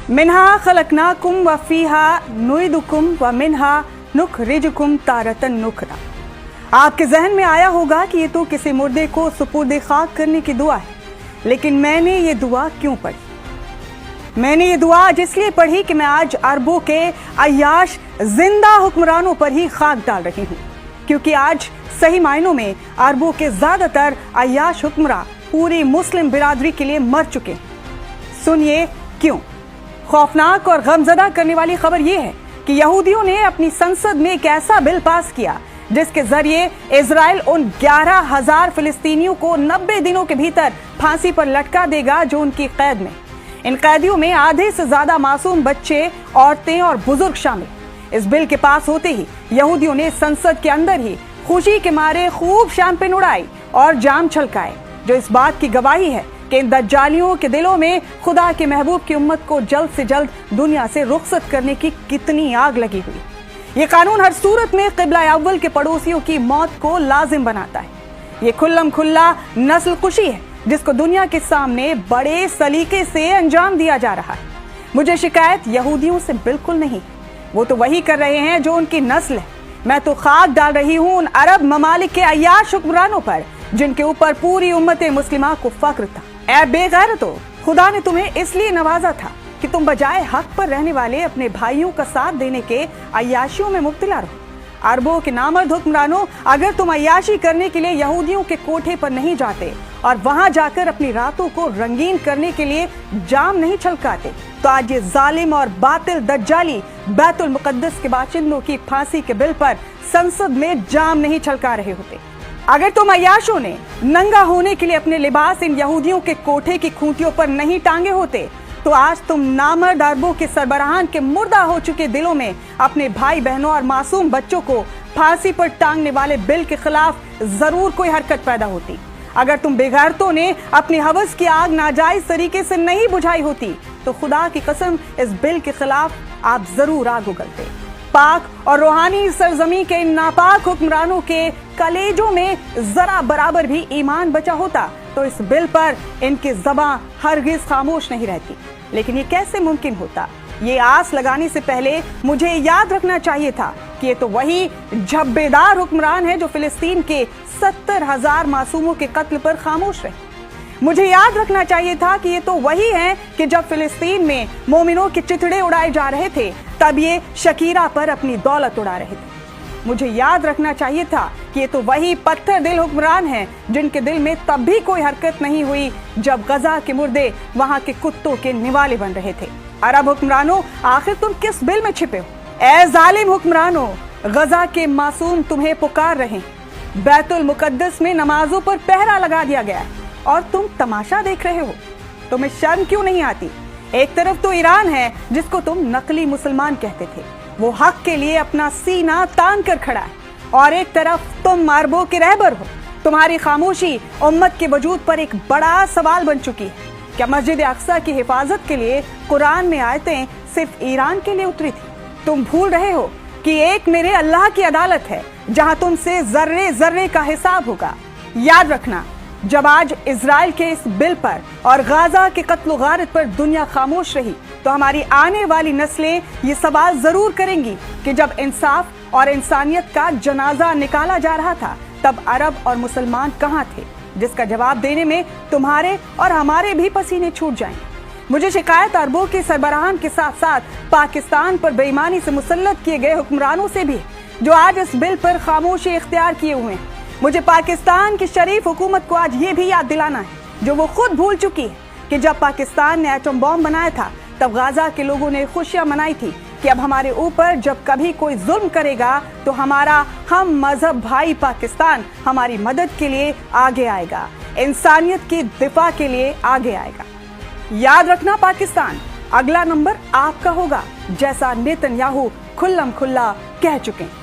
मिन्हा खलकनाकुम व फीहा नुइदुकुम व मिन्हा नुखरिजुकुम तारतन नुखरा। आपके जहन में आया होगा कि ये तो किसी मुर्दे को सुपुर्दे खाक करने की दुआ है, लेकिन मैंने ये दुआ क्यों पढ़ी? मैंने ये दुआ आज इसलिए पढ़ी कि मैं आज अरबों के अय्याश जिंदा हुक्मरानों पर ही खाक डाल रही हूँ, क्योंकि आज सही मायनों में अरबों के ज्यादातर अय्याश हुक्मरान पूरी मुस्लिम बिरादरी के लिए मर चुके हैं। सुनिए क्यों। खौफनाक और गमजदा करने वाली खबर यह है कि यहूदियों ने अपनी संसद में एक ऐसा बिल पास किया जिसके जरिए इजराइल उन 11,000 फिलिस्तीनियों को 90 दिनों के भीतर फांसी पर लटका देगा जो उनकी कैद में। इन कैदियों में आधे से ज्यादा मासूम बच्चे, औरतें और बुजुर्ग शामिल। इस बिल के पास होते ही यहूदियों ने संसद के अंदर ही खुशी के मारे खूब शैंपेन उड़ाई और जाम छलकाए, जो इस बात की गवाही है कि इन दज्जालियों के दिलों में खुदा के महबूब की उम्मत को जल्द से जल्द दुनिया से रुखसत करने की कितनी आग लगी हुई। ये कानून हर सूरत में क़िबला अव्वल के पड़ोसियों की मौत को लाजिम बनाता है। ये खुल्लम खुल्ला नस्ल कुशी है जिसको दुनिया के सामने बड़े सलीके से अंजाम दिया जा रहा है। मुझे शिकायत यहूदियों से बिल्कुल नहीं, वो तो वही कर रहे हैं जो उनकी नस्ल है। मैं तो खाक डाल रही हूँ उन अरब ममालिक के अय्याश हुक्मरानों पर जिनके ऊपर पूरी उम्मत मुस्लिमा को फख्र था। ऐ बेगैरतो, खुदा ने तुम्हें इसलिए नवाजा था कि तुम बजाय हक पर रहने वाले अपने भाइयों का साथ देने के अय्याशियों में मुब्तला रहो। अरबों के नामर्द हुक्मरानों, अगर तुम अय्याशी करने के लिए यहूदियों के कोठे पर नहीं जाते और वहां जाकर अपनी रातों को रंगीन करने के लिए जाम नहीं छलकाते, तो आज ये जालिम और बातिल दज्जाली बैतुल मुकद्दस के बाशिंदों की फांसी के बिल पर संसद में जाम नहीं छलका रहे होते। अगर तुम अय्याशों ने नंगा होने के लिए अपने लिबास इन यहूदियों के कोठे की खूंटियों पर नहीं टांगे होते, तो आज तुम नामर्द अरबों के सरबराहान के मुर्दा हो चुके दिलों में अपने भाई बहनों और मासूम बच्चों को फांसी पर टांगने वाले बिल के खिलाफ जरूर कोई हरकत पैदा होती। अगर तुम बेगैरतों ने अपनी हवस की आग नाजायज तरीके से नहीं बुझाई होती, तो खुदा की कसम इस बिल के खिलाफ आप जरूर आग उगलते। पाक और रूहानी सरजमी के इन नापाक हुक्मरानों के कलेजों में जरा बराबर भी ईमान बचा होता तो इस बिल पर इनकी ज़बां हरगिज खामोश नहीं रहती। लेकिन ये कैसे मुमकिन होता? ये आस लगाने से पहले मुझे याद रखना चाहिए था कि ये तो वही झब्बेदार हुक्मरान है जो फिलिस्तीन के 70,000 मासूमों के कत्ल पर खामोश रहे। मुझे याद रखना चाहिए था कि ये तो वही हैं कि जब फिलिस्तीन में मोमिनों के चिथड़े उड़ाए जा रहे थे, तब ये शकीरा पर अपनी दौलत उड़ा रहे थे। मुझे याद रखना चाहिए था कि ये तो वही पत्थर दिल हुक्मरान हैं जिनके दिल में तब भी कोई हरकत नहीं हुई जब गजा के मुर्दे वहां के कुत्तों के निवाले बन रहे थे। अरब हुक्मरानों, आखिर तुम किस बिल में छिपे हो? ऐ जालिम हुक्मरानों, गजा के मासूम तुम्हें पुकार रहे हैं। बैतुल मुकद्दस में नमाजों पर पहरा लगा दिया गया है और तुम तमाशा देख रहे हो। तुम्हें शर्म क्यों नहीं आती? एक तरफ तो ईरान है जिसको तुम नकली मुसलमान कहते थे, वो हक के लिए अपना सीना तान कर खड़ा है, और एक तरफ तुम अरबों के रहबर हो। तुम्हारी खामोशी उम्मत के वजूद पर एक बड़ा सवाल बन चुकी है। क्या मस्जिद अक्सा की हिफाजत के लिए कुरान में आयतें सिर्फ ईरान के लिए उतरी थी? तुम भूल रहे हो कि एक मेरे अल्लाह की अदालत है जहां तुमसे जर्रे जर्रे का हिसाब होगा। याद रखना, जब आज इजराइल के इस बिल पर और गाजा के कत्ल गारत पर दुनिया खामोश रही, तो हमारी आने वाली नस्लें ये सवाल जरूर करेंगी कि जब इंसाफ और इंसानियत का जनाजा निकाला जा रहा था, तब अरब और मुसलमान कहाँ थे? जिसका जवाब देने में तुम्हारे और हमारे भी पसीने छूट जाएंगे। मुझे शिकायत अरबों के सरबराहान के साथ साथ पाकिस्तान पर बेईमानी से मुसल्लत किए गए हुक्मरानों से भी, जो आज इस बिल पर खामोशी इख्तियार किए हुए हैं। मुझे पाकिस्तान की शरीफ हुकूमत को आज ये भी याद दिलाना है जो वो खुद भूल चुकी है कि जब पाकिस्तान ने एटम बॉम्ब बनाया था, तब गाजा के लोगों ने खुशियां मनाई थी कि अब हमारे ऊपर जब कभी कोई जुल्म करेगा तो हमारा हम मजहब भाई पाकिस्तान हमारी मदद के लिए आगे आएगा, इंसानियत की दिफा के लिए आगे आएगा। याद रखना पाकिस्तान, अगला नंबर आपका होगा, जैसा नेतन्याहू खुल्लम खुल्ला कह चुके हैं।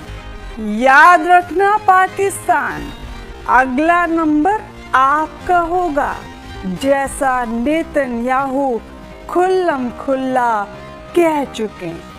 याद रखना पाकिस्तान, अगला नंबर आपका होगा, जैसा नेतन्याहू खुल्लम खुल्ला कह चुके हैं।